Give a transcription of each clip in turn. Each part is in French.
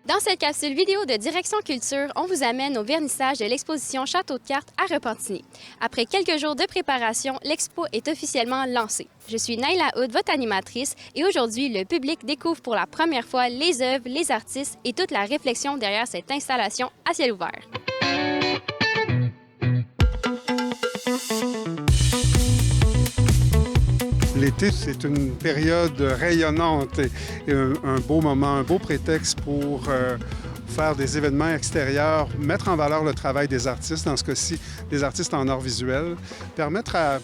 Dans cette capsule vidéo de Direction Culture, on vous amène au vernissage de l'exposition Château de cartes à Repentigny. Après quelques jours de préparation, l'expo est officiellement lancée. Je suis Naila Hood, votre animatrice, et aujourd'hui, le public découvre pour la première fois les œuvres, les artistes et toute la réflexion derrière cette installation à ciel ouvert. L'été, c'est une période rayonnante et un beau moment, un beau prétexte pour faire des événements extérieurs, mettre en valeur le travail des artistes, dans ce cas-ci, des artistes en art visuel, permettre à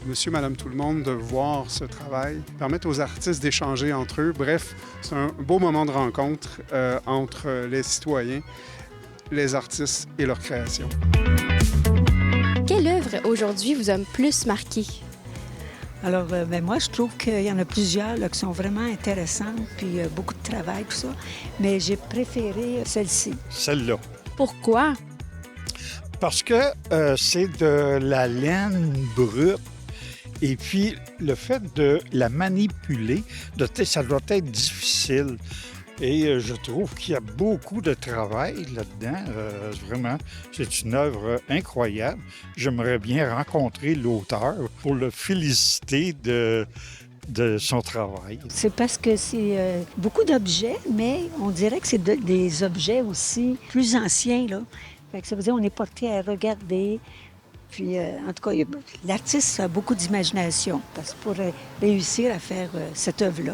monsieur, madame, tout le monde de voir ce travail, permettre aux artistes d'échanger entre eux. Bref, c'est un beau moment de rencontre entre les citoyens, les artistes et leur création. Quelle œuvre aujourd'hui vous a plus marqué? Alors, moi, je trouve qu'il y en a plusieurs là, qui sont vraiment intéressantes, puis beaucoup de travail, tout ça. Mais j'ai préféré celle-ci. Celle-là. Pourquoi? Parce que c'est de la laine brute. Et puis, le fait de la manipuler, ça doit être difficile. Et je trouve qu'il y a beaucoup de travail là-dedans. Vraiment, c'est une œuvre incroyable. J'aimerais bien rencontrer l'auteur pour le féliciter de son travail. C'est parce que c'est beaucoup d'objets, mais on dirait que c'est des objets aussi plus anciens, là. Fait que ça veut dire qu'on est porté à regarder. Puis, en tout cas, l'artiste a beaucoup d'imagination. Parce que pour réussir à faire cette œuvre-là,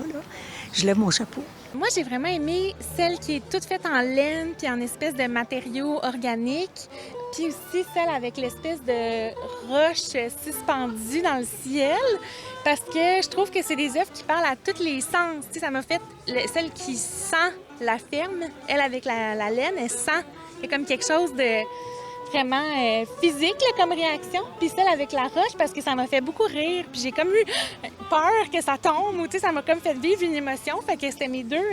je lève mon chapeau. Moi, j'ai vraiment aimé celle qui est toute faite en laine puis en espèce de matériaux organiques. Puis aussi celle avec l'espèce de roche suspendue dans le ciel. Parce que je trouve que c'est des œuvres qui parlent à tous les sens. Tu sais, ça m'a fait celle qui sent la ferme. Elle, avec la laine, elle sent. Il y a comme quelque chose de vraiment physique là, comme réaction. Puis celle avec la roche, parce que ça m'a fait beaucoup rire. Puis j'ai comme eu peur que ça tombe, ou tu sais, ça m'a comme fait vivre une émotion. Fait que c'était mes deux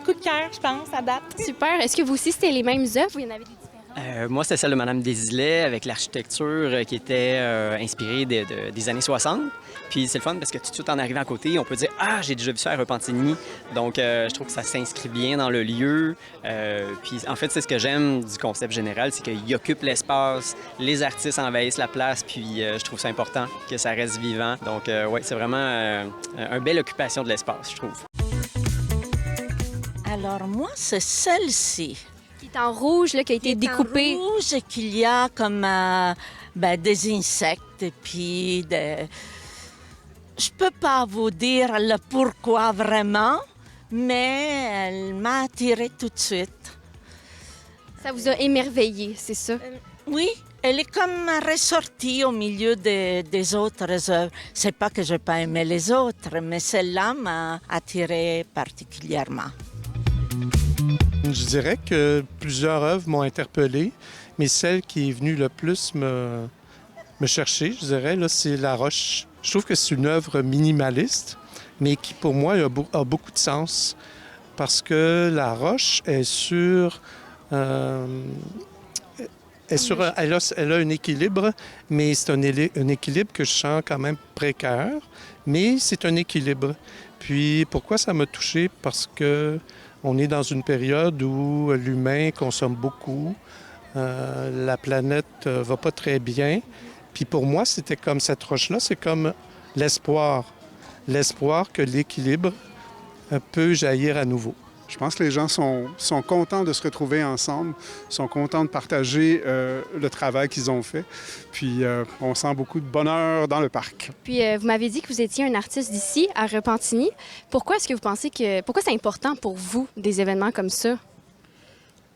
coups de cœur, je pense, à date. Super. Est-ce que vous aussi, c'était les mêmes œuvres ou il y en avait des différentes? Moi, c'était celle de Madame Desilets avec l'architecture qui était inspirée des années 60. Puis c'est le fun parce que tout de suite en arrivant à côté, on peut dire « Ah, j'ai déjà vu ça à Repentigny ». Donc, je trouve que ça s'inscrit bien dans le lieu. Puis en fait, c'est ce que j'aime du concept général, c'est qu'il occupe l'espace, les artistes envahissent la place, puis je trouve ça important que ça reste vivant. Donc, oui, c'est vraiment une belle occupation de l'espace, je trouve. Alors moi, c'est celle-ci. Qui est en rouge, là, qui a été découpée. En rouge et qu'il y a comme des insectes et puis des... Je peux pas vous dire le pourquoi vraiment, mais elle m'a attirée tout de suite. Ça vous a émerveillé, c'est ça? Oui, elle est comme ressortie au milieu des autres œuvres. C'est pas que j'ai pas aimé les autres, mais celle-là m'a attirée particulièrement. Je dirais que plusieurs œuvres m'ont interpellé, mais celle qui est venue le plus me chercher, je dirais, là, c'est La Roche. Je trouve que c'est une œuvre minimaliste, mais qui, pour moi, a beaucoup de sens. Parce que La Roche est sur... elle a un équilibre, mais c'est un équilibre que je sens quand même précaire, mais c'est un équilibre. Puis pourquoi ça m'a touché? Parce que on est dans une période où l'humain consomme beaucoup, la planète va pas très bien. Puis pour moi, c'était comme cette roche-là, c'est comme l'espoir. L'espoir que l'équilibre peut jaillir à nouveau. Je pense que les gens sont contents de se retrouver ensemble, sont contents de partager le travail qu'ils ont fait. Puis on sent beaucoup de bonheur dans le parc. Puis vous m'avez dit que vous étiez un artiste d'ici, à Repentigny. Pourquoi est-ce que vous pensez que... Pourquoi c'est important pour vous, des événements comme ça?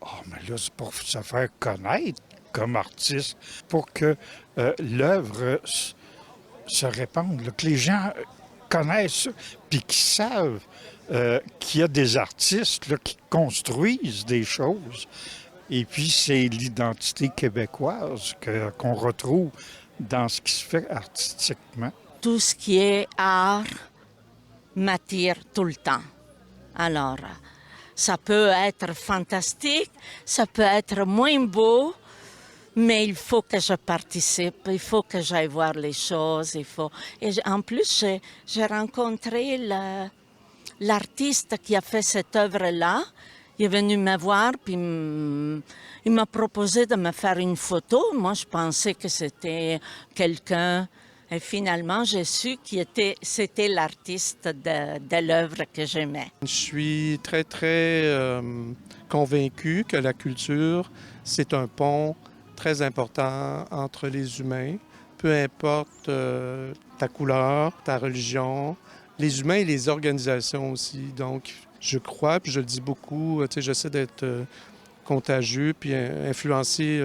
Oh, mais là, c'est pour se faire connaître comme artiste, pour que l'œuvre se répande, là, que les gens connaissent, puis qu'ils savent qu'il y a des artistes là, qui construisent des choses. Et puis, c'est l'identité québécoise qu'on retrouve dans ce qui se fait artistiquement. Tout ce qui est art m'attire tout le temps. Alors, ça peut être fantastique, ça peut être moins beau, mais il faut que je participe, il faut que j'aille voir les choses, il faut... Et en plus, j'ai rencontré l'artiste qui a fait cette œuvre-là, Il est venu me voir, puis il m'a proposé de me faire une photo. Moi, je pensais que c'était quelqu'un. Et finalement, j'ai su que c'était l'artiste de l'œuvre que j'aimais. Je suis très, très convaincu que la culture, c'est un pont très important entre les humains, peu importe ta couleur, ta religion, les humains et les organisations aussi. Donc, je crois, puis je le dis beaucoup, j'essaie d'être contagieux, puis influencer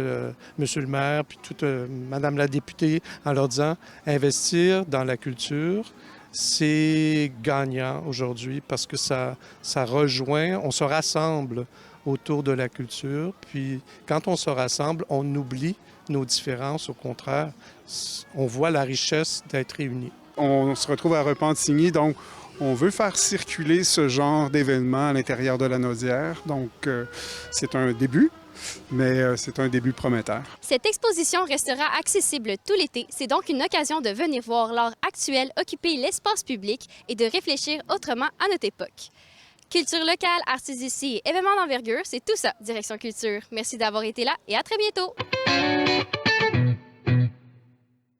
monsieur le maire, puis toute madame la députée, en leur disant investir dans la culture, c'est gagnant aujourd'hui parce que ça rejoint, on se rassemble autour de la culture, puis quand on se rassemble, on oublie nos différences, au contraire, on voit la richesse d'être réunis. On se retrouve à Repentigny, donc on veut faire circuler ce genre d'événement à l'intérieur de la Naudière. Donc, c'est un début, mais c'est un début prometteur. Cette exposition restera accessible tout l'été. C'est donc une occasion de venir voir l'art actuel occuper l'espace public et de réfléchir autrement à notre époque. Culture locale, artistes d'ici et événements d'envergure, c'est tout ça, Direction Culture. Merci d'avoir été là et à très bientôt!